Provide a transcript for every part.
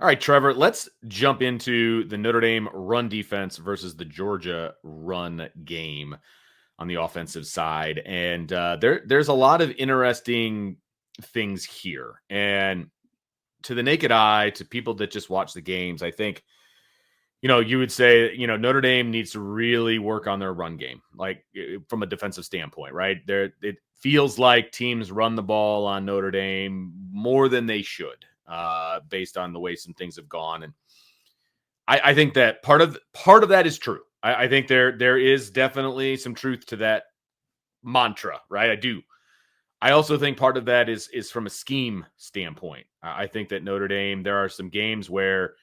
All right, Trevor, let's jump into the Notre Dame run defense versus the Georgia run game on the offensive side. And there's a lot of interesting things here. And to the naked eye, to people that just watch the games, I think, you would say, Notre Dame needs to really work on their run game, like from a defensive standpoint, right? It feels like teams run the ball on Notre Dame more than they should, based on the way some things have gone. And I think that part of that is true. I think there is definitely some truth to that mantra, right? I do. I also think part of that is from a scheme standpoint. I think that Notre Dame, there are some games where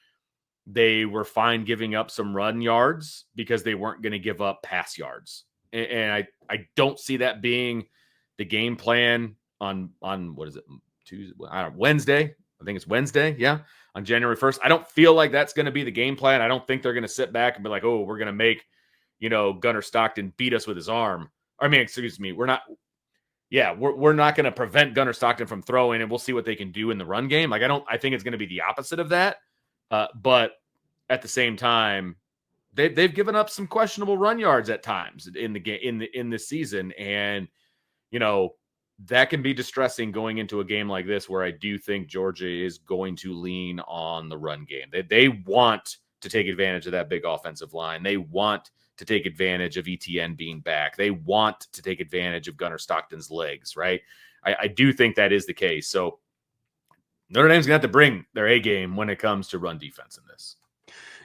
they were fine giving up some run yards because they weren't going to give up pass yards. And I don't see that being the game plan on what is it, Tuesday? I don't know, Wednesday. I think it's Wednesday. Yeah. On January 1st. I don't feel like that's going to be the game plan. I don't think they're going to sit back and be like, oh, we're going to make, Gunnar Stockton beat us with his arm. I mean, excuse me. We're not going to prevent Gunnar Stockton from throwing, and we'll see what they can do in the run game. I think it's going to be the opposite of that. But at the same time, they've given up some questionable run yards at times in the game in this season, and that can be distressing going into a game like this, where I do think Georgia is going to lean on the run game. They want to take advantage of that big offensive line. They want to take advantage of ETN being back. They want to take advantage of Gunnar Stockton's legs, right? I do think that is the case. So Notre Dame's going to have to bring their A game when it comes to run defense in this.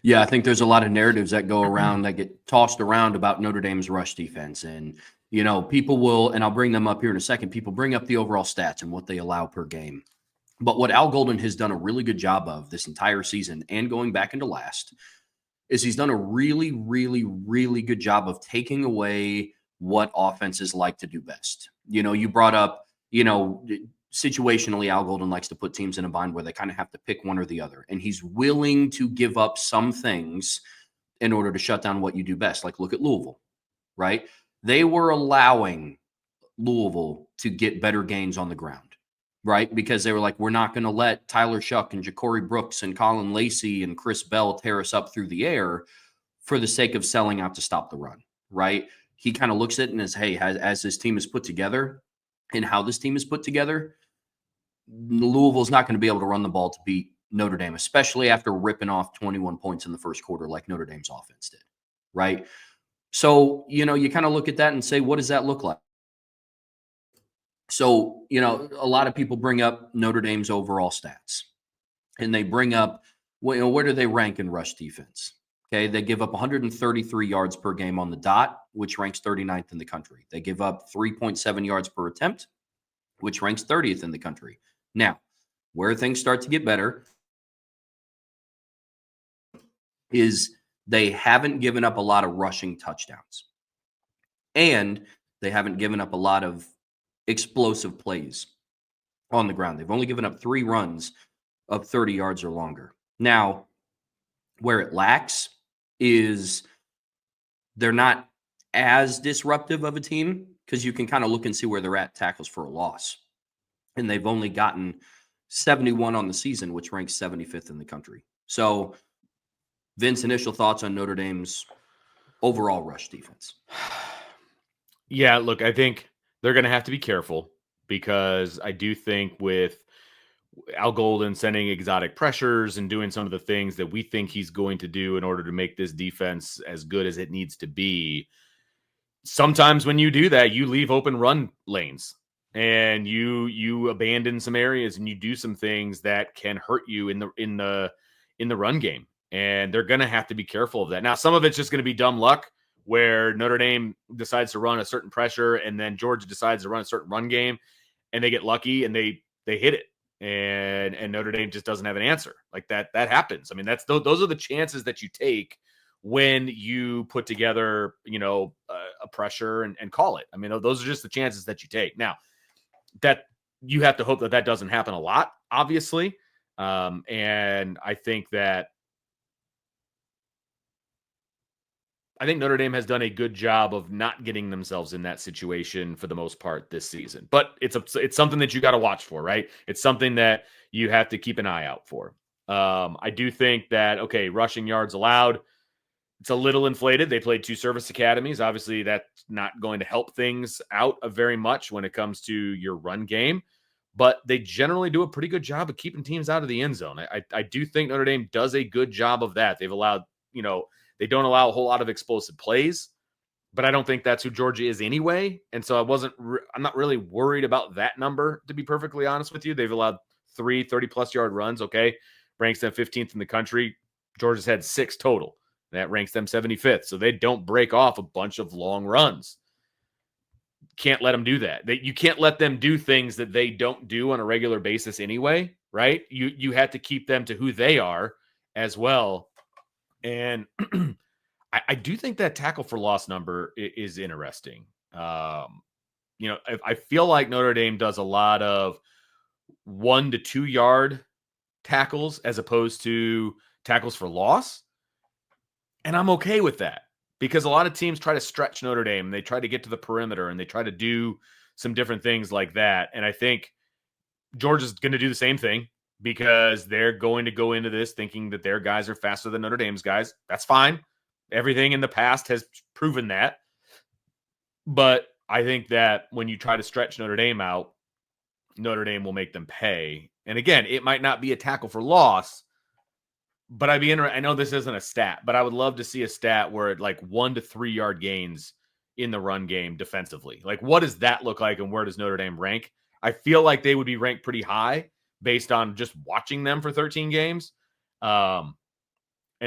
Yeah, I think there's a lot of narratives that go around that get tossed around about Notre Dame's rush defense. And, people will, and I'll bring them up here in a second, people bring up the overall stats and what they allow per game. But what Al Golden has done a really good job of this entire season and going back into last is he's done a really, really, really good job of taking away what offenses like to do best. You brought up, situationally, Al Golden likes to put teams in a bind where they kind of have to pick one or the other. And he's willing to give up some things in order to shut down what you do best. Like, look at Louisville, right? They were allowing Louisville to get better gains on the ground, right? Because they were like, we're not going to let Tyler Shuck and Ja'Cory Brooks and Colin Lacey and Chris Bell tear us up through the air for the sake of selling out to stop the run, right? He kind of looks at it and says, hey, as this team is put together and how this team is put together, Louisville's not going to be able to run the ball to beat Notre Dame, especially after ripping off 21 points in the first quarter like Notre Dame's offense did, right? So, you kind of look at that and say, what does that look like? So, a lot of people bring up Notre Dame's overall stats, and they bring up, where do they rank in rush defense? Okay, they give up 133 yards per game on the dot, which ranks 39th in the country. They give up 3.7 yards per attempt, which ranks 30th in the country. Now, where things start to get better is they haven't given up a lot of rushing touchdowns, and they haven't given up a lot of explosive plays on the ground. They've only given up 3 runs of 30 yards or longer. Now, where it lacks is they're not as disruptive of a team, because you can kind of look and see where they're at tackles for a loss. And they've only gotten 71 on the season, which ranks 75th in the country. So, Vince, initial thoughts on Notre Dame's overall rush defense? Yeah, look, I think they're going to have to be careful, because I do think with Al Golden sending exotic pressures and doing some of the things that we think he's going to do in order to make this defense as good as it needs to be, sometimes when you do that, you leave open run lanes and you abandon some areas and you do some things that can hurt you in the run game. And they're going to have to be careful of that. Now, some of it's just going to be dumb luck, where Notre Dame decides to run a certain pressure and then Georgia decides to run a certain run game, and they get lucky and they hit it. And Notre Dame just doesn't have an answer. Like that happens. I mean, those are the chances that you take when you put together, a pressure and call it. I mean, those are just the chances that you take. Now, that you have to hope that doesn't happen a lot, obviously. And I think Notre Dame has done a good job of not getting themselves in that situation for the most part this season. But it's something that you got to watch for, right? It's something that you have to keep an eye out for. I do think that, okay, rushing yards allowed, it's a little inflated. They played 2 service academies. Obviously, that's not going to help things out very much when it comes to your run game, but they generally do a pretty good job of keeping teams out of the end zone. I do think Notre Dame does a good job of that. They've allowed, they don't allow a whole lot of explosive plays, but I don't think that's who Georgia is anyway. And so I'm not really worried about that number, to be perfectly honest with you. They've allowed 3 30-plus yard runs. Okay. Ranks them 15th in the country. Georgia's had 6 total. That ranks them 75th. So they don't break off a bunch of long runs. Can't let them do that. You can't let them do things that they don't do on a regular basis anyway, right? You have to keep them to who they are as well. And I do think that tackle for loss number is interesting. I feel like Notre Dame does a lot of 1 to 2 yard tackles as opposed to tackles for loss. And I'm okay with that because a lot of teams try to stretch Notre Dame. They try to get to the perimeter and they try to do some different things like that. And I think Georgia's going to do the same thing because they're going to go into this thinking that their guys are faster than Notre Dame's guys. That's fine. Everything in the past has proven that. But I think that when you try to stretch Notre Dame out, Notre Dame will make them pay. And again, it might not be a tackle for loss, but I'd be interested. I know this isn't a stat, but I would love to see a stat where it like 1 to 3 yard gains in the run game defensively. Like, what does that look like and where does Notre Dame rank? I feel like they would be ranked pretty high based on just watching them for 13 games. And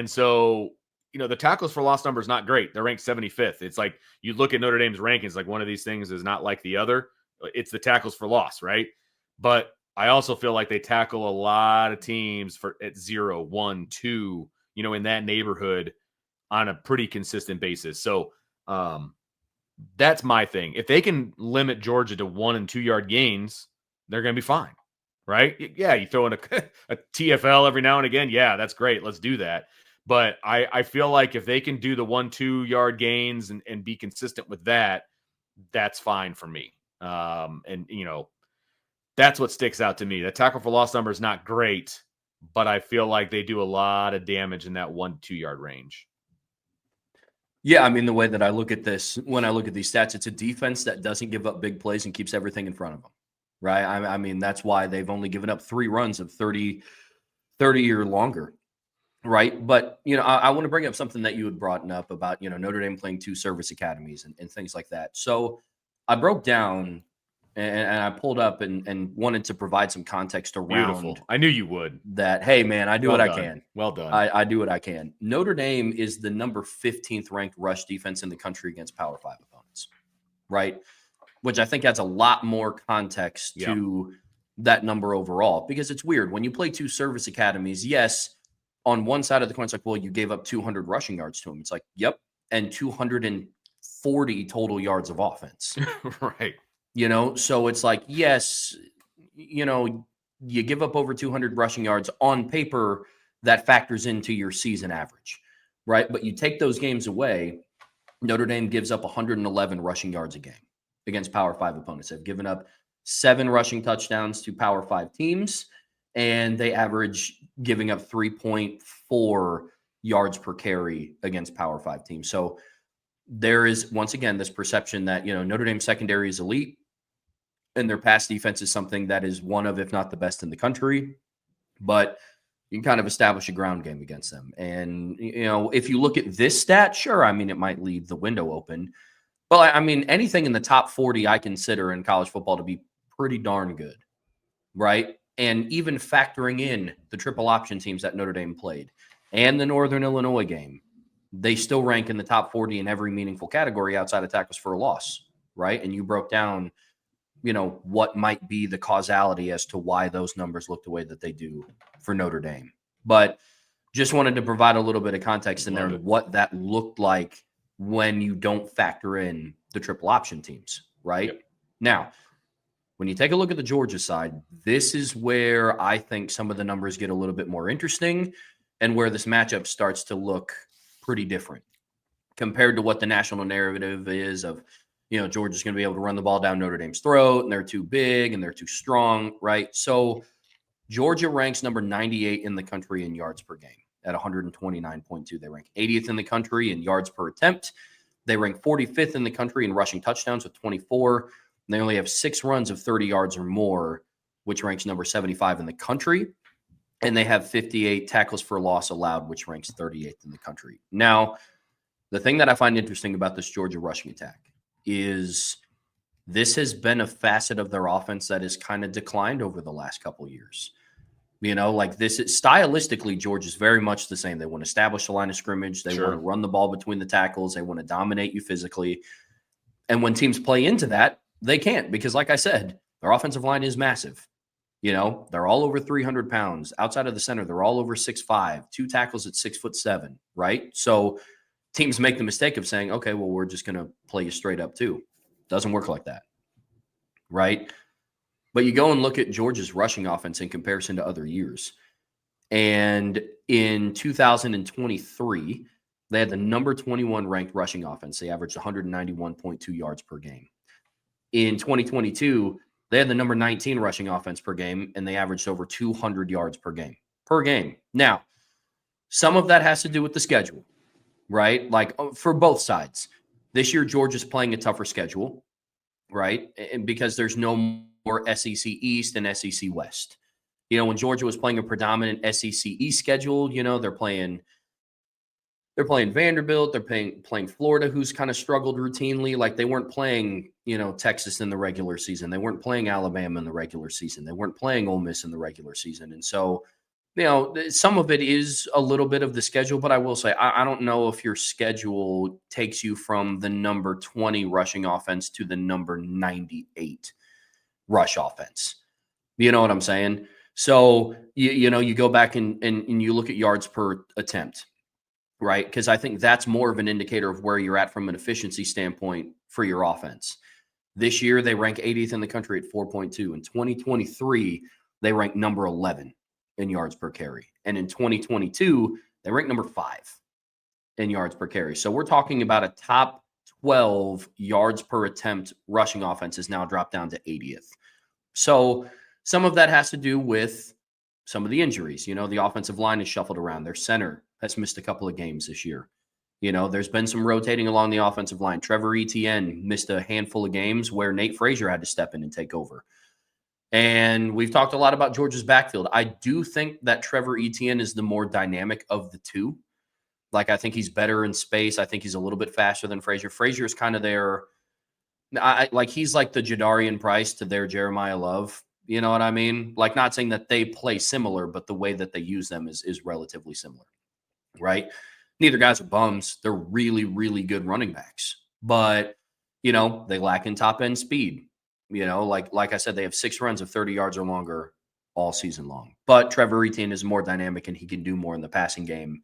so, the tackles for loss number is not great. They're ranked 75th. It's like you look at Notre Dame's rankings, like one of these things is not like the other. It's the tackles for loss, right? But I also feel like they tackle a lot of teams at 0, 1, 2, in that neighborhood on a pretty consistent basis. So that's my thing. If they can limit Georgia to 1 and 2 yard gains, they're going to be fine, right? Yeah, you throw in a TFL every now and again. Yeah, that's great. Let's do that. But I feel like if they can do the 1 2 yard gains and be consistent with that, that's fine for me. That's what sticks out to me. The tackle for loss number is not great, but I feel like they do a lot of damage in that 1 2 yard range. Yeah, I mean, the way that I look at this, when I look at these stats, it's a defense that doesn't give up big plays and keeps everything in front of them, right? I mean, that's why they've only given up 3 runs of 30 or longer, right? But, I want to bring up something that you had brought up about, Notre Dame playing 2 service academies and things like that. So I broke down and I pulled up and wanted to provide some context around. Beautiful. I knew you would. That, hey, man, I do what I can. Well done. I do what I can. Notre Dame is the number 15th ranked rush defense in the country against Power 5 opponents, right? Which I think adds a lot more context to that number overall, because it's weird. When you play 2 service academies, yes, on one side of the coin, it's like, well, you gave up 200 rushing yards to them. It's like, yep, and 240 total yards of offense. Right. So it's like, yes, you give up over 200 rushing yards on paper, that factors into your season average, right? But you take those games away, Notre Dame gives up 111 rushing yards a game against Power 5 opponents. They've given up 7 rushing touchdowns to Power 5 teams, and they average giving up 3.4 yards per carry against Power 5 teams. So there is, once again, this perception that, Notre Dame secondary is elite and their pass defense is something that is one of, if not the best in the country. But you can kind of establish a ground game against them. And, if you look at this stat, sure, I mean, it might leave the window open. But, I mean, anything in the top 40 I consider in college football to be pretty darn good, right? And even factoring in the triple option teams that Notre Dame played and the Northern Illinois game, they still rank in the top 40 in every meaningful category outside of tackles for a loss, right? And you broke down, what might be the causality as to why those numbers look the way that they do for Notre Dame. But just wanted to provide a little bit of context in there and what that looked like when you don't factor in the triple option teams, right? Yep. Now, when you take a look at the Georgia side, this is where I think some of the numbers get a little bit more interesting and where this matchup starts to look pretty different compared to what the national narrative is of, Georgia's going to be able to run the ball down Notre Dame's throat and they're too big and they're too strong, right? So Georgia ranks number 98 in the country in yards per game at 129.2. They rank 80th in the country in yards per attempt. They rank 45th in the country in rushing touchdowns with 24. They only have 6 runs of 30 yards or more, which ranks number 75 in the country. And they have 58 tackles for loss allowed, which ranks 38th in the country. Now, the thing that I find interesting about this Georgia rushing attack is this has been a facet of their offense that has kind of declined over the last couple of years. Like this is stylistically, Georgia's very much the same. They want to establish the line of scrimmage. They want to run the ball between the tackles. They want to dominate you physically. And when teams play into that, they can't because, like I said, their offensive line is massive. They're all over 300 pounds. Outside of the center, they're all over 6'5", 2 tackles at 6'7", right? So teams make the mistake of saying, okay, well, we're just going to play you straight up too. Doesn't work like that, right? But you go and look at Georgia's rushing offense in comparison to other years. And in 2023, they had the number 21 ranked rushing offense. They averaged 191.2 yards per game. In 2022, they had the number 19 rushing offense per game, and they averaged over 200 yards per game. Now, some of that has to do with the schedule, right? Like for both sides. This year, Georgia's playing a tougher schedule, right? And because there's no more SEC East and SEC West. When Georgia was playing a predominant SEC East schedule, they're playing Vanderbilt, they're playing Florida, who's kind of struggled routinely. Like they weren't playing, Texas in the regular season. They weren't playing Alabama in the regular season. They weren't playing Ole Miss in the regular season. And so, some of it is a little bit of the schedule, but I will say, I don't know if your schedule takes you from the number 20 rushing offense to the number 98 rush offense. You know what I'm saying? So, you go back and you look at yards per attempt, right? Because I think that's more of an indicator of where you're at from an efficiency standpoint for your offense. This year, they rank 80th in the country at 4.2. In 2023, they rank number 11 in yards per carry. And in 2022, they rank number 5 in yards per carry. So we're talking about a top 12 yards per attempt rushing offense is now dropped down to 80th. So some of that has to do with some of the injuries. The offensive line is shuffled around. Their center has missed a couple of games this year. There's been some rotating along the offensive line. Trevor Etienne missed a handful of games where Nate Frazier had to step in and take over. And we've talked a lot about Georgia's backfield. I do think that Trevor Etienne is the more dynamic of the two. Like, I think he's better in space. I think he's a little bit faster than Frazier. Frazier is kind of their he's like the Jadarian Price to their Jeremiah Love. You know what I mean? Like, not saying that they play similar, but the way that they use them is relatively similar, right? Neither guys are bums. They're really, really good running backs. But, they lack in top-end speed. Like I said, they have 6 runs of 30 yards or longer all season long. But Trevor Etienne is more dynamic, and he can do more in the passing game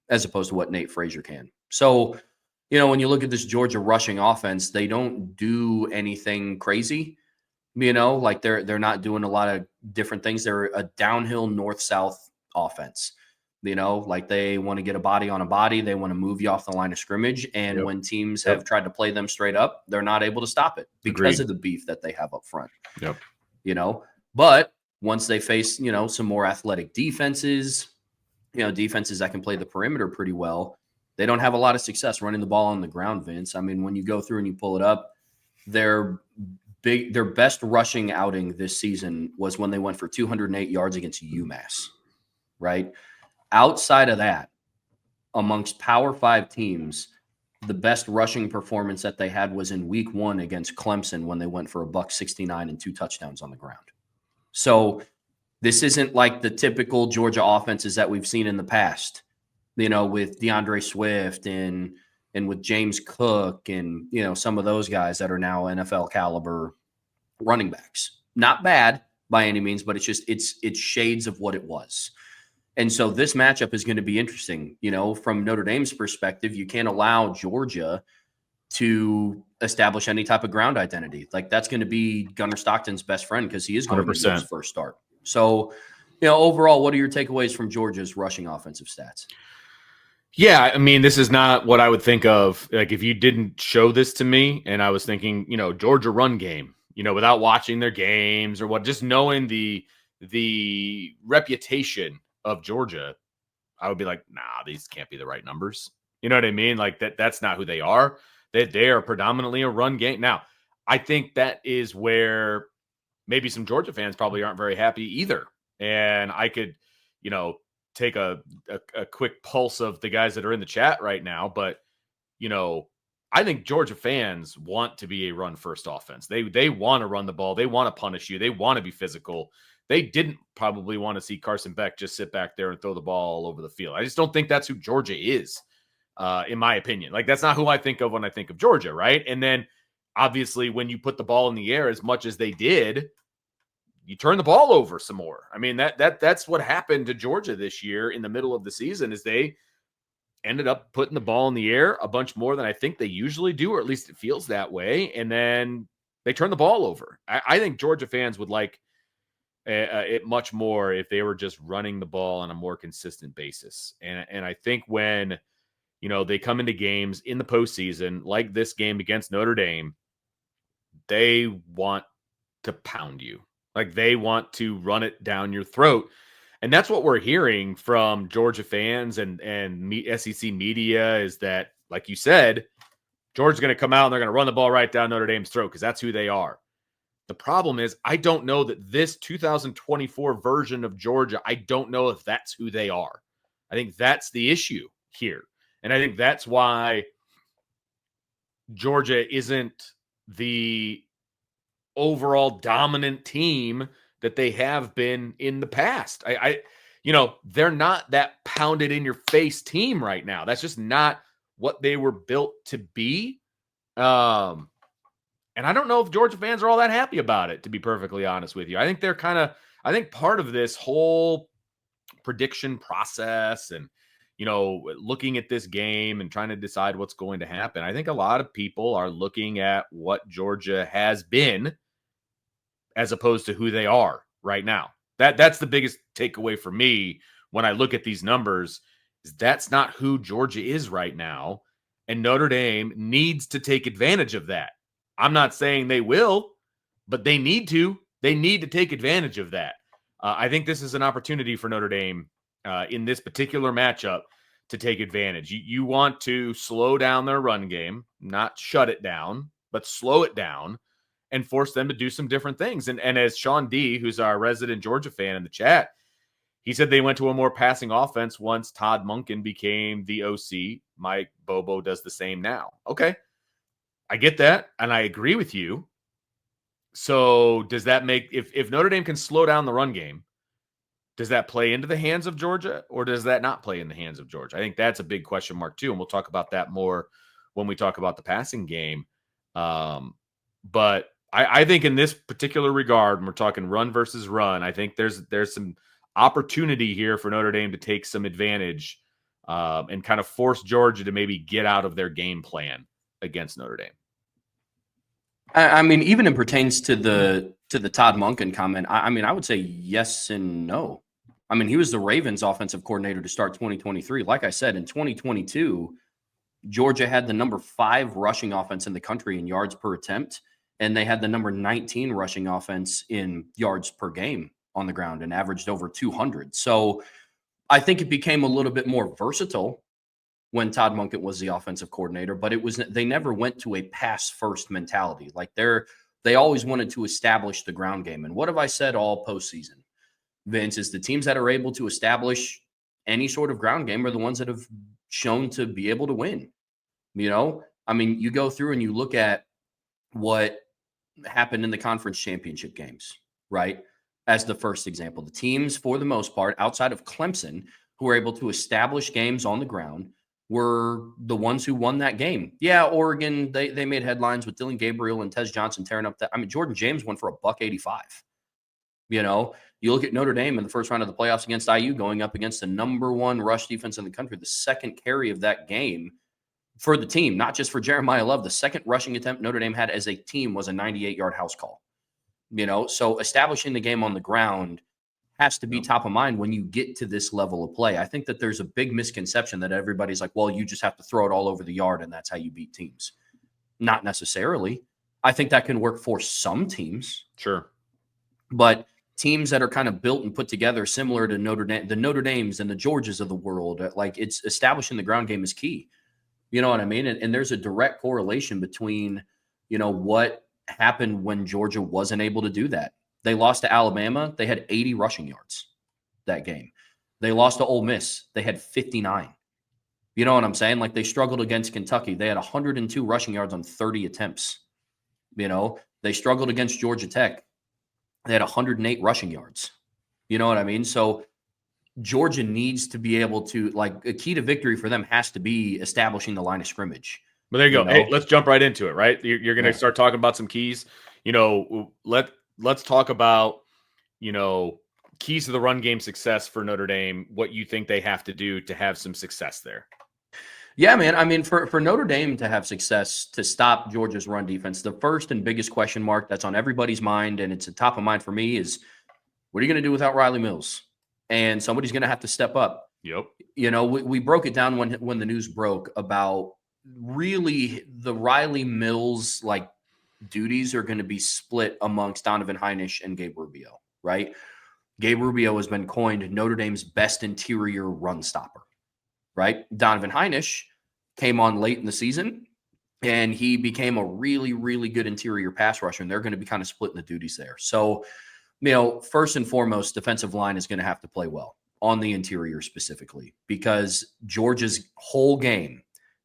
as opposed to what Nate Frazier can. So, when you look at this Georgia rushing offense, they don't do anything crazy. Like they're not doing a lot of different things. They're a downhill north-south offense. Like they want to get a body on a body. They want to move you off the line of scrimmage. And when teams have tried to play them straight up, they're not able to stop it because of the beef that they have up front. But once they face, some more athletic defenses, defenses that can play the perimeter pretty well, they don't have a lot of success running the ball on the ground, Vince. I mean, when you go through and you pull it up, their best rushing outing this season was when they went for 208 yards against UMass, right? Outside of that, amongst Power 5 teams, the best rushing performance that they had was in week 1 against Clemson when they went for $169 and 2 touchdowns on the ground. So this isn't like the typical Georgia offenses that we've seen in the past, with DeAndre Swift and with James Cook and, some of those guys that are now NFL caliber running backs. Not bad by any means, but it's shades of what it was. And so this matchup is going to be interesting. From Notre Dame's perspective, you can't allow Georgia to establish any type of ground identity. Like, that's going to be Gunnar Stockton's best friend because he is going to be his first start. So, overall, what are your takeaways from Georgia's rushing offensive stats? Yeah, I mean, this is not what I would think of. Like, if you didn't show this to me and I was thinking, Georgia run game, without watching their games or what, just knowing the the reputation of Georgia, I would be like, nah, these can't be the right numbers. You know what I mean? Like that's not who they are. They are predominantly a run game. Now, I think that is where maybe some Georgia fans probably aren't very happy either. And I could, take a quick pulse of the guys that are in the chat right now. But, I think Georgia fans want to be a run first offense. They want to run the ball. They want to punish you. They want to be physical. They didn't probably want to see Carson Beck just sit back there and throw the ball all over the field. I just don't think that's who Georgia is, in my opinion. Like, that's not who I think of when I think of Georgia, right? And then, obviously, when you put the ball in the air as much as they did, you turn the ball over some more. I mean, that's what happened to Georgia this year in the middle of the season is they ended up putting the ball in the air a bunch more than I think they usually do, or at least it feels that way. And then they turn the ball over. I think Georgia fans would like it much more if they were just running the ball on a more consistent basis. And I think when, they come into games in the postseason, like this game against Notre Dame, they want to pound you. Like, they want to run it down your throat. And that's what we're hearing from Georgia fans and SEC media is that, like you said, Georgia's going to come out and they're going to run the ball right down Notre Dame's throat because that's who they are. The problem is, I don't know that this 2024 version of Georgia, I don't know if that's who they are. I think that's the issue here. And I think that's why Georgia isn't the overall dominant team that they have been in the past. They're not that pounded in your face team right now. That's just not what they were built to be. And I don't know if Georgia fans are all that happy about it, to be perfectly honest with you. I think I think part of this whole prediction process and, looking at this game and trying to decide what's going to happen, I think a lot of people are looking at what Georgia has been as opposed to who they are right now. That's the biggest takeaway for me when I look at these numbers is that's not who Georgia is right now. And Notre Dame needs to take advantage of that. I'm not saying they will, but they need to. They need to take advantage of that. I think this is an opportunity for Notre Dame in this particular matchup to take advantage. You want to slow down their run game, not shut it down, but slow it down and force them to do some different things. And as Sean D., who's our resident Georgia fan in the chat, he said they went to a more passing offense once Todd Monken became the OC. Mike Bobo does the same now. Okay. I get that, and I agree with you. So does that make if Notre Dame can slow down the run game, does that play into the hands of Georgia or does that not play in the hands of Georgia? I think that's a big question mark too, and we'll talk about that more when we talk about the passing game. But I think in this particular regard, when we're talking run versus run, I think there's some opportunity here for Notre Dame to take some advantage and kind of force Georgia to maybe get out of their game plan against Notre Dame. I mean, even it pertains to the Todd Monken comment. I mean, I would say yes and no. I mean, he was the Ravens offensive coordinator to start 2023. Like I said, in 2022, Georgia had the number 5 rushing offense in the country in yards per attempt, and they had the number 19 rushing offense in yards per game on the ground and averaged over 200. So I think it became a little bit more versatile when Todd Monken was the offensive coordinator, but they never went to a pass first mentality. Like they always wanted to establish the ground game. And what have I said all postseason, Vince, is the teams that are able to establish any sort of ground game are the ones that have shown to be able to win. I mean, you go through and you look at what happened in the conference championship games, right? As the first example, the teams, for the most part, outside of Clemson, who were able to establish games on the ground, were the ones who won that game. Yeah, Oregon, they made headlines with Dylan Gabriel and Tez Johnson tearing up that. I mean, Jordan James went for $185. You look at Notre Dame in the first round of the playoffs against IU, going up against the number 1 rush defense in the country. The second carry of that game for the team, not just for Jeremiah Love, the second rushing attempt Notre Dame had as a team was a 98-yard house call. So establishing the game on the ground has to be top of mind when you get to this level of play. I think that there's a big misconception that everybody's like, well, you just have to throw it all over the yard and that's how you beat teams. Not necessarily. I think that can work for some teams. Sure. But teams that are kind of built and put together similar to Notre Dame, the Notre Dames and the Georgias of the world. Like, it's establishing the ground game is key. You know what I mean? And there's a direct correlation between, what happened when Georgia wasn't able to do that. They lost to Alabama. They had 80 rushing yards that game. They lost to Ole Miss. They had 59. You know what I'm saying? Like, they struggled against Kentucky. They had 102 rushing yards on 30 attempts. They struggled against Georgia Tech. They had 108 rushing yards. You know what I mean? So Georgia needs to be able to, like, a key to victory for them has to be establishing the line of scrimmage. But there you go. Hey, let's jump right into it, right? You're going to start talking about some keys. Let's talk about, keys to the run game success for Notre Dame, what you think they have to do to have some success there. Yeah, man. I mean, for Notre Dame to have success to stop Georgia's run defense, the first and biggest question mark that's on everybody's mind, and it's a top of mind for me, is what are you going to do without Riley Mills? And somebody's going to have to step up. Yep. We broke it down when the news broke about really the Riley Mills like duties are going to be split amongst Donovan Heinisch and Gabe Rubio, right? Gabe Rubio has been coined Notre Dame's best interior run stopper, right? Donovan Heinisch came on late in the season, and he became a really, really good interior pass rusher, and they're going to be kind of splitting the duties there. So, first and foremost, defensive line is going to have to play well on the interior specifically, because Georgia's whole game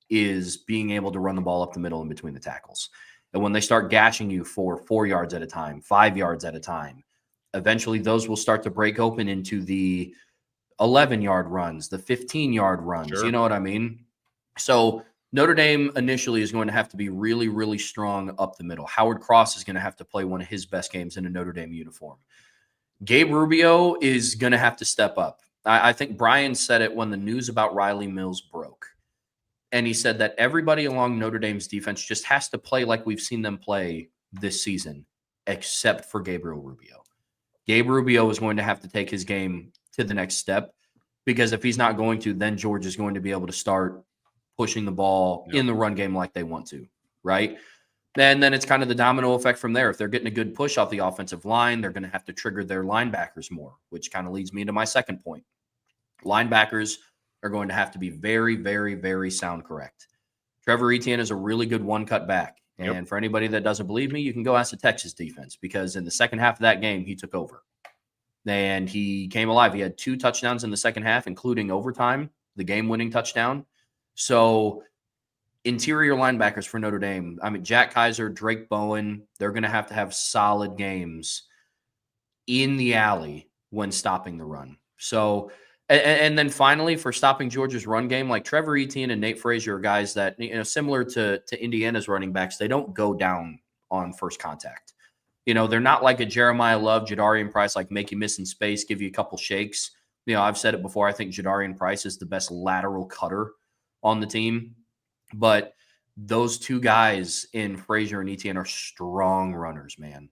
is being able to run the ball up the middle and between the tackles. And when they start gashing you for 4 yards at a time, 5 yards at a time, eventually those will start to break open into the 11-yard runs, the 15-yard runs. Sure. You know what I mean? So Notre Dame initially is going to have to be really, really strong up the middle. Howard Cross is going to have to play one of his best games in a Notre Dame uniform. Gabe Rubio is going to have to step up. I think Brian said it when the news about Riley Mills broke. And he said that everybody along Notre Dame's defense just has to play like we've seen them play this season, except for Gabriel Rubio. Gabe Rubio is going to have to take his game to the next step, because if he's not going to, then George is going to be able to start pushing the ball in the run game like they want to, right? And then it's kind of the domino effect from there. If they're getting a good push off the offensive line, they're going to have to trigger their linebackers more, which kind of leads me to my second point. Linebackers are going to have to be very, very, very sound correct. Trevor Etienne is a really good one-cut back. And for anybody that doesn't believe me, you can go ask the Texas defense, because in the second half of that game, he took over. And he came alive. He had 2 touchdowns in the second half, including overtime, the game-winning touchdown. So interior linebackers for Notre Dame, I mean, Jack Kaiser, Drake Bowen, they're going to have solid games in the alley when stopping the run. So, and then finally, for stopping Georgia's run game, like Trevor Etienne and Nate Frazier are guys that, similar to Indiana's running backs, they don't go down on first contact. They're not like a Jeremiah Love, Jadarian Price, like make you miss in space, give you a couple shakes. I've said it before. I think Jadarian Price is the best lateral cutter on the team. But those 2 guys in Frazier and Etienne are strong runners, man.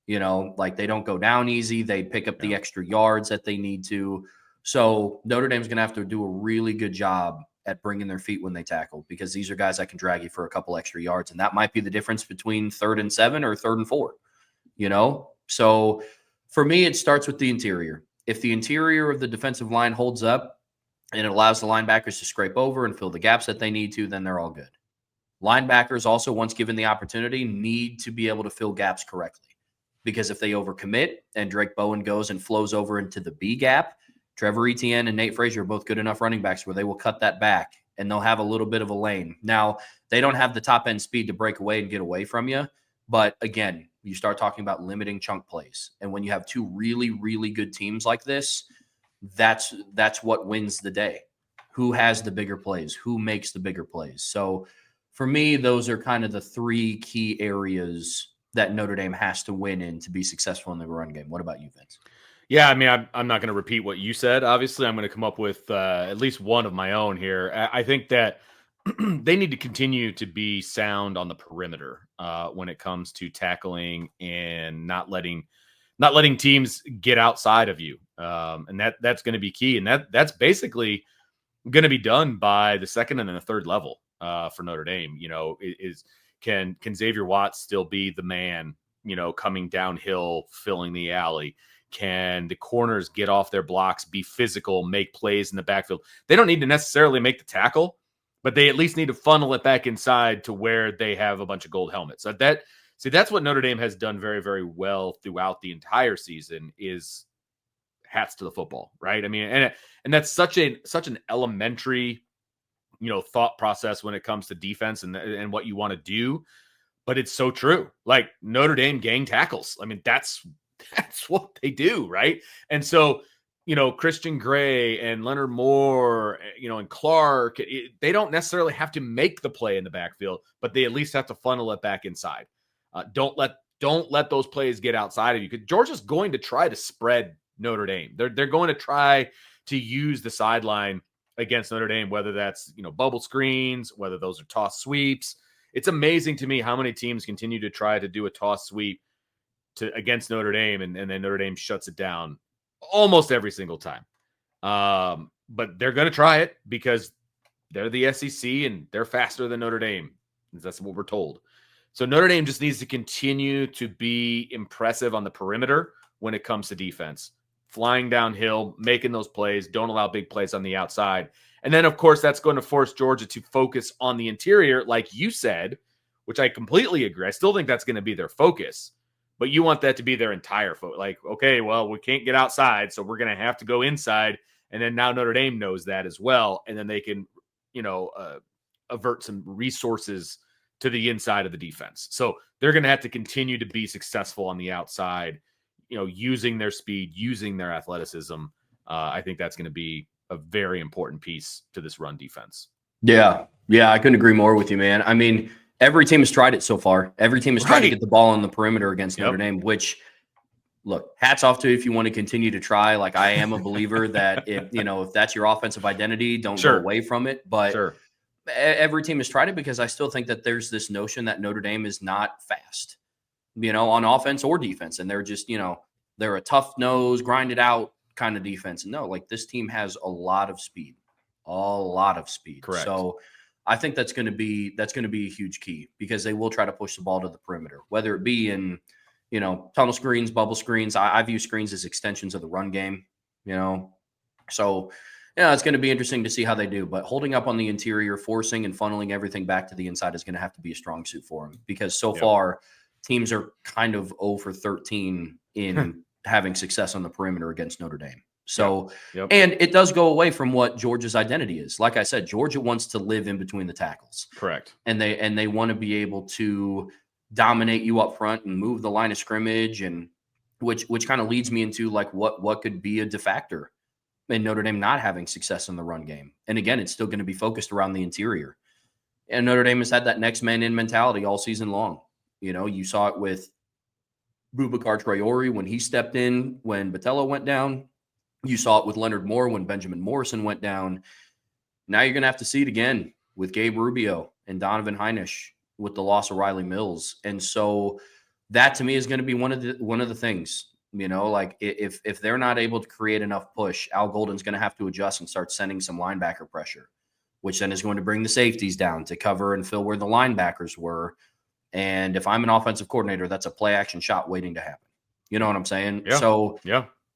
Like, they don't go down easy. They pick up the extra yards that they need to. So Notre Dame's going to have to do a really good job at bringing their feet when they tackle, because these are guys that can drag you for a couple extra yards. And that might be the difference between 3rd and 7 or 3rd and 4, So for me, it starts with the interior. If the interior of the defensive line holds up and it allows the linebackers to scrape over and fill the gaps that they need to, then they're all good. Linebackers also, once given the opportunity, need to be able to fill gaps correctly, because if they overcommit and Drake Bowen goes and flows over into the B gap, Trevor Etienne and Nate Frazier are both good enough running backs where they will cut that back and they'll have a little bit of a lane. Now, they don't have the top end speed to break away and get away from you. But again, you start talking about limiting chunk plays. And when you have 2 really, really good teams like this, that's what wins the day. Who has the bigger plays? Who makes the bigger plays? So for me, those are kind of the 3 key areas that Notre Dame has to win in to be successful in the run game. What about you, Vince? Yeah, I mean, I'm not going to repeat what you said. Obviously, I'm going to come up with at least one of my own here. I think that they need to continue to be sound on the perimeter when it comes to tackling and not letting teams get outside of you, and that's going to be key. And that's basically going to be done by the second and then the third level for Notre Dame. Can Xavier Watts still be the man? Coming downhill, filling the alley? Can the corners get off their blocks, be physical, make plays in the backfield? They don't need to necessarily make the tackle, but they at least need to funnel it back inside to where they have a bunch of gold helmets. So that's what Notre Dame has done very, very well throughout the entire season is hats to the football, right? I mean, and that's such an elementary, thought process when it comes to defense and what you want to do, but it's so true. Like Notre Dame gang tackles. I mean, that's what they do, right? And so, Christian Gray and Leonard Moore, and Clark, they don't necessarily have to make the play in the backfield, but they at least have to funnel it back inside. Don't let those plays get outside of you, because Georgia's going to try to spread Notre Dame. They're going to try to use the sideline against Notre Dame, whether that's bubble screens, whether those are toss sweeps. It's amazing to me how many teams continue to try to do a toss sweep against Notre Dame, and then Notre Dame shuts it down almost every single time. But they're going to try it because they're the SEC and they're faster than Notre Dame. That's what we're told. So Notre Dame just needs to continue to be impressive on the perimeter when it comes to defense, flying downhill, making those plays, don't allow big plays on the outside. And then, of course, that's going to force Georgia to focus on the interior, like you said, which I completely agree. I still think that's going to be their focus. But you want that to be their entire focus. Like, okay, well, we can't get outside, so we're going to have to go inside. And then now Notre Dame knows that as well. And then they can, avert some resources to the inside of the defense. So they're going to have to continue to be successful on the outside, using their speed, using their athleticism. I think that's going to be a very important piece to this run defense. Yeah, I couldn't agree more with you, man. I mean, every team has tried it so far. Every team has tried to get the ball on the perimeter against Notre Dame, which, look, hats off to you if you want to continue to try. Like, I am a believer that if that's your offensive identity, don't go away from it. But every team has tried it because I still think that there's this notion that Notre Dame is not fast, on offense or defense. And they're just, they're a tough nose, grind it out kind of defense. No, like this team has a lot of speed. Correct. So I think that's going to be a huge key because they will try to push the ball to the perimeter, whether it be in, tunnel screens, bubble screens. I view screens as extensions of the run game, So, it's going to be interesting to see how they do. But holding up on the interior, forcing and funneling everything back to the inside is going to have to be a strong suit for them because so far teams are kind of 0 for 13 in having success on the perimeter against Notre Dame. So, and it does go away from what Georgia's identity is. Like I said, Georgia wants to live in between the tackles. Correct. And they want to be able to dominate you up front and move the line of scrimmage, and which kind of leads me into like what could be a defactor in Notre Dame not having success in the run game. And again, it's still going to be focused around the interior. And Notre Dame has had that next man in mentality all season long. You saw it with Boubacar Traore when he stepped in, when Botello went down. You saw it with Leonard Moore when Benjamin Morrison went down. Now you're going to have to see it again with Gabe Rubio and Donovan Heinisch with the loss of Riley Mills. And so that to me is going to be one of the things, like if they're not able to create enough push, Al Golden's going to have to adjust and start sending some linebacker pressure, which then is going to bring the safeties down to cover and fill where the linebackers were. And if I'm an offensive coordinator, that's a play action shot waiting to happen. You know what I'm saying? Yeah. So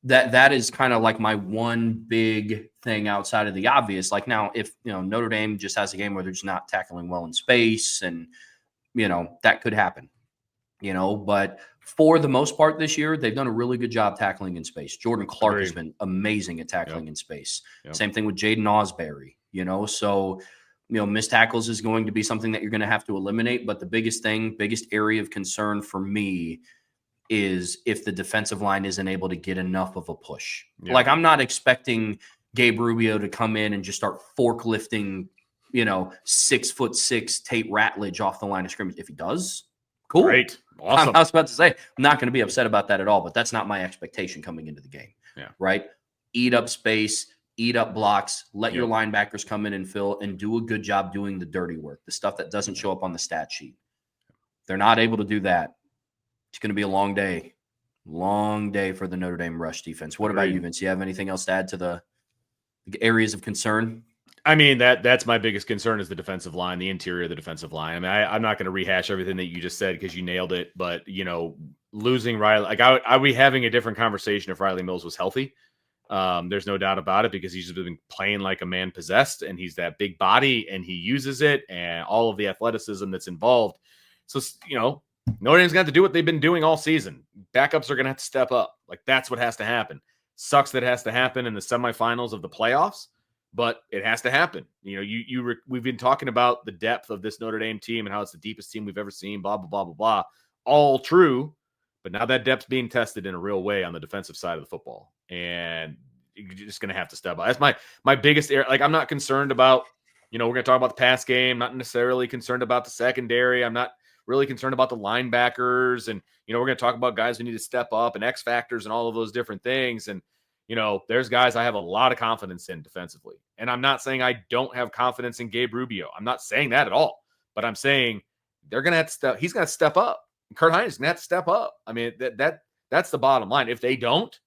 that is kind of like my one big thing outside of the obvious. Like now, if Notre Dame just has a game where they're just not tackling well in space, and that could happen. But for the most part this year, they've done a really good job tackling in space. Jordan Clark has been amazing at tackling in space. Same thing with Jaden Osbury. So missed tackles is going to be something that you're going to have to eliminate. But the biggest area of concern for me is if the defensive line isn't able to get enough of a push. Like I'm not expecting Gabe Rubio to come in and just start forklifting, 6'6" Tate Ratledge off the line of scrimmage. If he does, cool. Great. Awesome. I was about to say, I'm not going to be upset about that at all, but that's not my expectation coming into the game. Right. Eat up space, eat up blocks, let your linebackers come in and fill and do a good job doing the dirty work, the stuff that doesn't show up on the stat sheet. They're not able to do that. It's going to be a long day for the Notre Dame rush defense. What about you, Vince? Do you have anything else to add to the areas of concern? I mean, that's my biggest concern is the defensive line, the interior of the defensive line. I mean, I'm not going to rehash everything that you just said because you nailed it. But, losing Riley, like I would be having a different conversation if Riley Mills was healthy. There's no doubt about it because he's just been playing like a man possessed, and he's that big body and he uses it and all of the athleticism that's involved. So, Notre Dame's got to do what they've been doing all season. Backups are going to have to step up. Like, that's what has to happen. Sucks that it has to happen in the semifinals of the playoffs, but it has to happen. We've been talking about the depth of this Notre Dame team and how it's the deepest team we've ever seen, blah, blah, blah, blah, blah. All true, but now that depth's being tested in a real way on the defensive side of the football, and you're just going to have to step up. That's my biggest area. Like, I'm not concerned about, we're going to talk about the pass game, not necessarily concerned about the secondary. I'm not really concerned about the linebackers, and we're going to talk about guys who need to step up and X factors and all of those different things. And there's guys I have a lot of confidence in defensively, and I'm not saying I don't have confidence in Gabe Rubio. I'm not saying that at all, but I'm saying they're going to have to step. He's going to step up. Kurt Hines is going to have to step up. I mean, that's the bottom line. If they don't,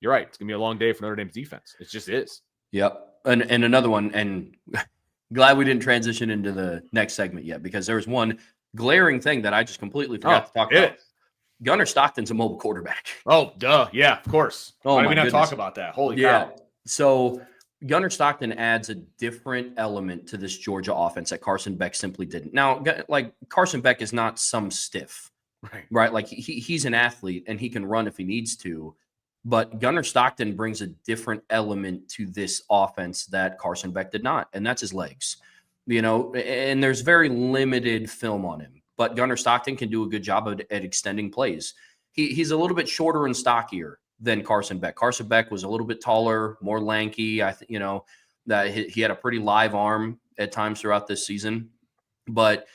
you're right. It's going to be a long day for Notre Dame's defense. It just is. Yep. And another one, and glad we didn't transition into the next segment yet, because there was one glaring thing that I just completely forgot to talk about. Gunnar Stockton's a mobile quarterback. Oh, duh. Yeah, of course. Oh, why do we not talk about that? Holy cow. So Gunnar Stockton adds a different element to this Georgia offense that Carson Beck simply didn't. Now, like, Carson Beck is not some stiff, right? Like, he's an athlete and he can run if he needs to. But Gunnar Stockton brings a different element to this offense that Carson Beck did not, and that's his legs. And there's very limited film on him, but Gunnar Stockton can do a good job at extending plays. He's a little bit shorter and stockier than Carson Beck. Carson Beck was a little bit taller, more lanky. That he had a pretty live arm at times throughout this season. But,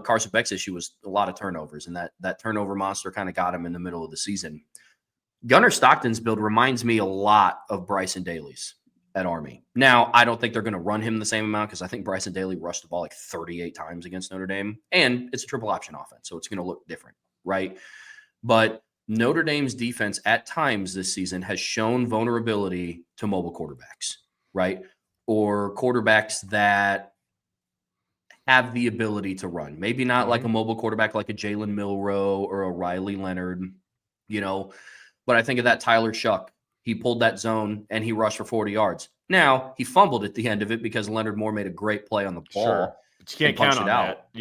Carson Beck's issue was a lot of turnovers, and that turnover monster kind of got him in the middle of the season. Gunnar Stockton's build reminds me a lot of Bryson Daly's at Army. Now, I don't think they're going to run him the same amount, because I think Bryson Daly rushed the ball like 38 times against Notre Dame, and it's a triple option offense, so it's going to look different, right? But Notre Dame's defense at times this season has shown vulnerability to mobile quarterbacks, right? Or quarterbacks that have the ability to run. Maybe not like a mobile quarterback like a Jalen Milroe or a Riley Leonard, but I think of that Tyler Shuck. He pulled that zone and he rushed for 40 yards. Now, he fumbled at the end of it because Leonard Moore made a great play on the ball. Sure. But you can't count on that.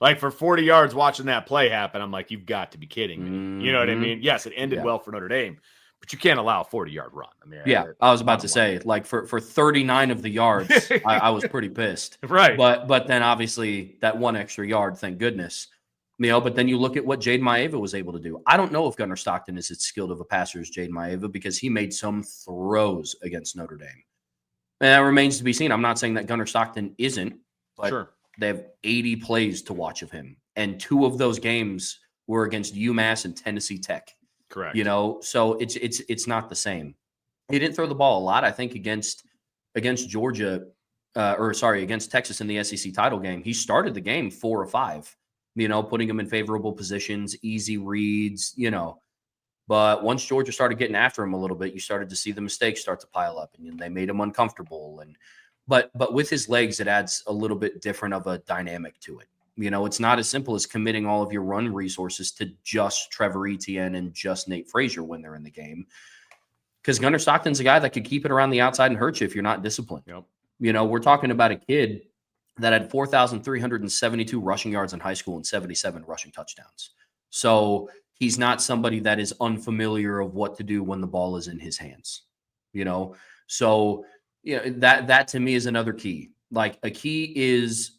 Like, for 40 yards watching that play happen, I'm like, you've got to be kidding me. You know what I mean? Yes, it ended well for Notre Dame, but you can't allow a 40-yard run. I mean, I was about to say, like, for 39 of the yards, I was pretty pissed. Right. But then obviously that one extra yard, thank goodness. But then you look at what Jaden Maeva was able to do. I don't know if Gunnar Stockton is as skilled of a passer as Jaden Maeva, because he made some throws against Notre Dame. And that remains to be seen. I'm not saying that Gunnar Stockton isn't, but they have 80 plays to watch of him. And 2 of those games were against UMass and Tennessee Tech. Correct. So it's not the same. He didn't throw the ball a lot. I think against Georgia, against Texas in the SEC title game, he started the game 4 or 5. Putting them in favorable positions, easy reads, But once Georgia started getting after him a little bit, you started to see the mistakes start to pile up, and they made him uncomfortable. But with his legs, it adds a little bit different of a dynamic to it. It's not as simple as committing all of your run resources to just Trevor Etienne and just Nate Frazier when they're in the game. Because Gunnar Stockton's a guy that could keep it around the outside and hurt you if you're not disciplined. Yep. We're talking about a kid that had 4,372 rushing yards in high school and 77 rushing touchdowns. So he's not somebody that is unfamiliar of what to do when the ball is in his hands, So, that to me is another key. Like, a key is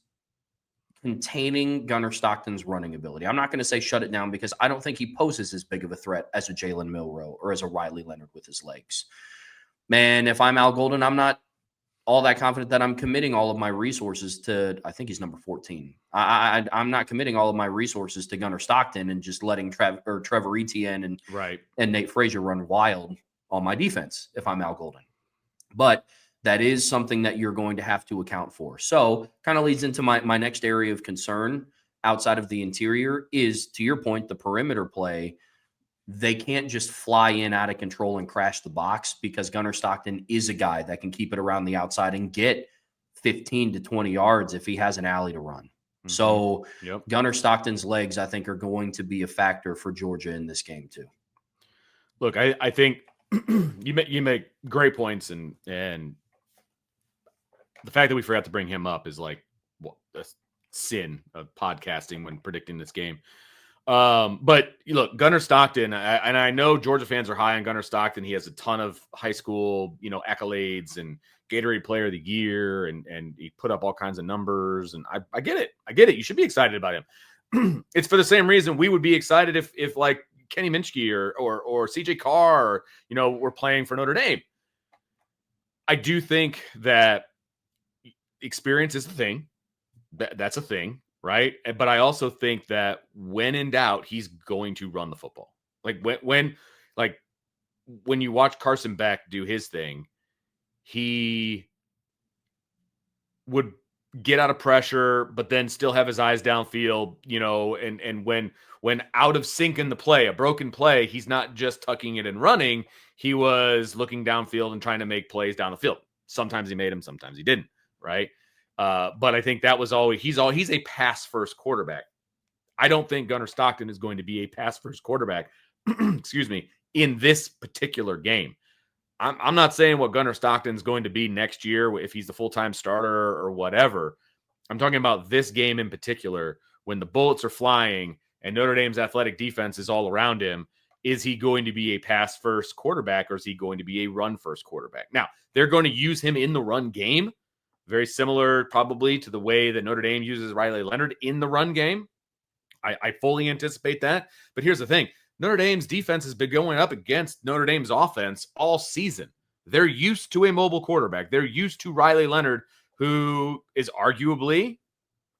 containing Gunnar Stockton's running ability. I'm not going to say shut it down, because I don't think he poses as big of a threat as a Jalen Milroe or as a Riley Leonard with his legs. Man, if I'm Al Golden, I'm not all that confident that I'm committing all of my resources to, I think he's number 14. I'm not committing all of my resources to Gunnar Stockton and just letting Trevor Etienne and Nate Frazier run wild on my defense if I'm Al Golden. But that is something that you're going to have to account for. So kind of leads into my next area of concern outside of the interior is, to your point, the perimeter play. They can't just fly in out of control and crash the box, because Gunnar Stockton is a guy that can keep it around the outside and get 15 to 20 yards if he has an alley to run. So Yep. Gunnar Stockton's legs, I think, are going to be a factor for Georgia in this game too. Look, I think you make great points, and the fact that we forgot to bring him up is like a sin of podcasting when predicting this game. But look, Gunnar Stockton, and I know Georgia fans are high on Gunnar Stockton. He has a ton of high school, accolades and Gatorade Player of the Year, and he put up all kinds of numbers. And I get it. I get it. You should be excited about him. It's for the same reason we would be excited if like Kenny Minchke or CJ Carr, were playing for Notre Dame. I do think that experience is a thing. That's a thing. Right. But I also think that when in doubt, he's going to run the football. Like when you watch Carson Beck do his thing, he would get out of pressure, but then still have his eyes downfield, and when out of sync in the play, a broken play, he's not just tucking it and running. He was looking downfield and trying to make plays down the field. Sometimes he made them, sometimes he didn't. Right. But I think that was always he's a pass first quarterback. I don't think Gunnar Stockton is going to be a pass first quarterback. Excuse me, in this particular game. I'm not saying what Gunnar Stockton is going to be next year if he's the full-time starter or whatever. I'm talking about this game in particular when the bullets are flying and Notre Dame's athletic defense is all around him. Is he going to be a pass first quarterback or is he going to be a run first quarterback? Now, they're going to use him in the run game. Very similar probably to the way that Notre Dame uses Riley Leonard in the run game. I fully anticipate that. But here's the thing. Notre Dame's defense has been going up against Notre Dame's offense all season. They're used to a mobile quarterback. They're used to Riley Leonard, who is arguably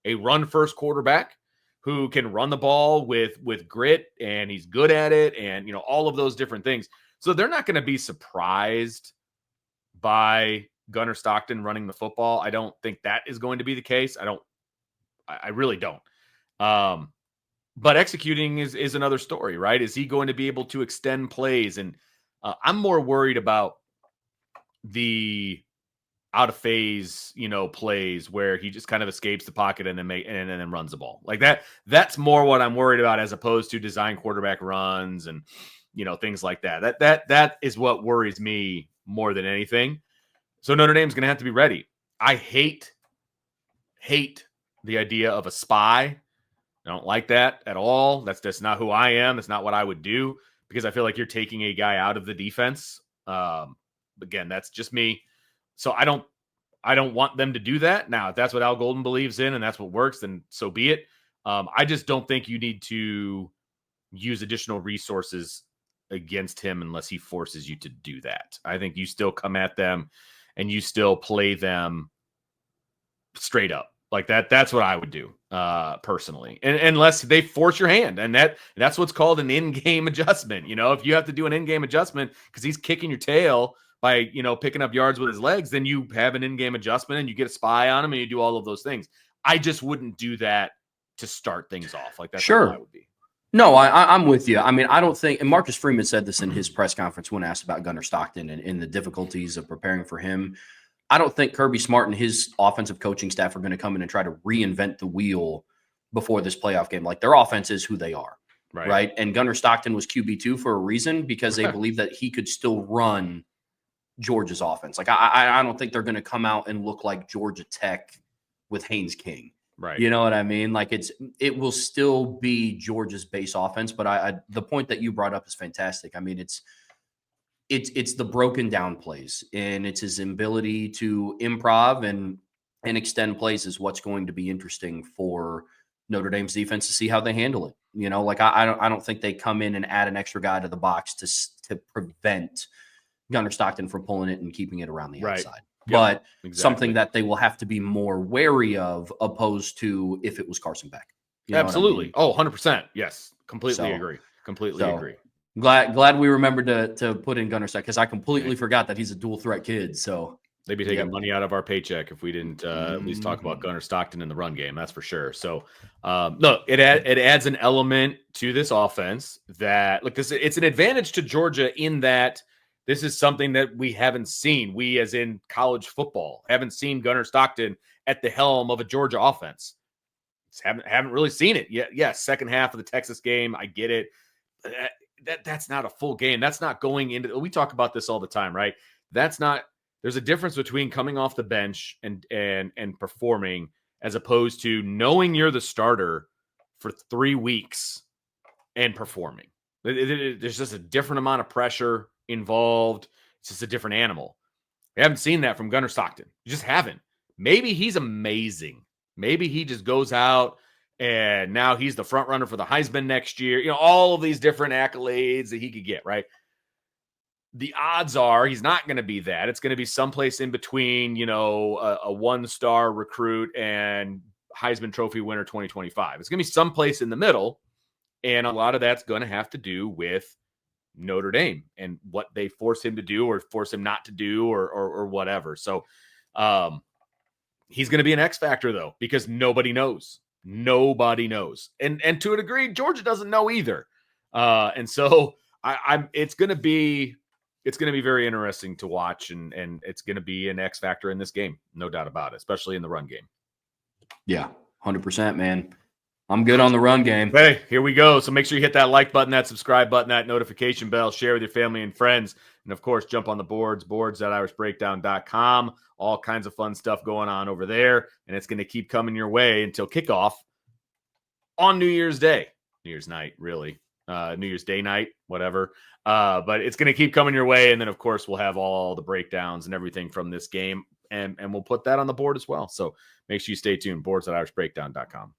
a run-first quarterback who can run the ball with grit, and he's good at it, and all of those different things. So they're not going to be surprised by Gunnar Stockton running the football. I don't think that is going to be the case. I really don't. But executing is another story, right? Is he going to be able to extend plays? And I'm more worried about the out of phase, plays where he just kind of escapes the pocket and then runs the ball like that. That's more what I'm worried about as opposed to design quarterback runs and things like that. That is what worries me more than anything. So Notre Dame's going to have to be ready. I hate the idea of a spy. I don't like that at all. That's just not who I am. That's not what I would do because I feel like you're taking a guy out of the defense. Again, that's just me. So I don't want them to do that. Now, if that's what Al Golden believes in and that's what works, then so be it. I just don't think you need to use additional resources against him unless he forces you to do that. I think you still come at them and you still play them straight up. Like that's what I would do personally, and unless they force your hand, and that's what's called an in-game adjustment. If you have to do an in-game adjustment because he's kicking your tail by picking up yards with his legs, then you have an in-game adjustment and you get a spy on him and you do all of those things. I just wouldn't do that to start things off. Like that's sure. how I would be. No, I'm with you. I mean, I don't think, and Marcus Freeman said this in his press conference when asked about Gunnar Stockton and the difficulties of preparing for him. I don't think Kirby Smart and his offensive coaching staff are going to come in and try to reinvent the wheel before this playoff game. Like their offense is who they are, right? And Gunnar Stockton was QB2 for a reason because they believe that he could still run Georgia's offense. Like I don't think they're going to come out and look like Georgia Tech with Haynes King. Right. You know what I mean? Like it will still be Georgia's base offense. But the point that you brought up is fantastic. I mean, it's the broken down plays and it's his ability to improv and extend plays is what's going to be interesting for Notre Dame's defense to see how they handle it. Like I don't think they come in and add an extra guy to the box to prevent Gunnar Stockton from pulling it and keeping it around the outside. But something that they will have to be more wary of opposed to if it was Carson Beck. Absolutely. I mean? 100%. Yes. Completely agree. Agree. Glad we remembered to put in Gunnar Stockton because I completely forgot that he's a dual threat kid. So they'd be taking money out of our paycheck if we didn't at least talk about Gunnar Stockton in the run game. That's for sure. So look, it adds an element to this offense that it's an advantage to Georgia in that this is something that we haven't seen. We, as in college football, haven't seen Gunnar Stockton at the helm of a Georgia offense. Just haven't really seen it yet. Yeah, second half of the Texas game, I get it. That's not a full game. That's not going into. We talk about this all the time, right? That's not. There's a difference between coming off the bench and performing, as opposed to knowing you're the starter for 3 weeks and performing. There's just a different amount of pressure involved. It's just a different animal. We haven't seen that from Gunnar Stockton. You just haven't. Maybe he's amazing. Maybe he just goes out and now he's the front runner for the Heisman next year. You know, all of these different accolades that he could get, right? The odds are he's not going to be that. It's going to be someplace in between, you know, a one-star recruit and Heisman Trophy winner 2025. It's going to be someplace in the middle. And a lot of that's going to have to do with Notre Dame and what they force him to do or force him not to do or whatever. So he's going to be an X factor, though, because nobody knows. Nobody knows. And to a degree, Georgia doesn't know either. And so it's going to be very interesting to watch, and it's going to be an X factor in this game, no doubt about it, especially in the run game. Yeah, 100%, man. I'm good on the run game. Hey, here we go. So make sure you hit that like button, that subscribe button, that notification bell, share with your family and friends. And of course, jump on the boards.irishbreakdown.com. All kinds of fun stuff going on over there. And it's going to keep coming your way until kickoff on New Year's Day, New Year's night, really. New Year's Day night, whatever. But it's going to keep coming your way. And then, of course, we'll have all the breakdowns and everything from this game. And we'll put that on the board as well. So make sure you stay tuned. Boards.irishbreakdown.com.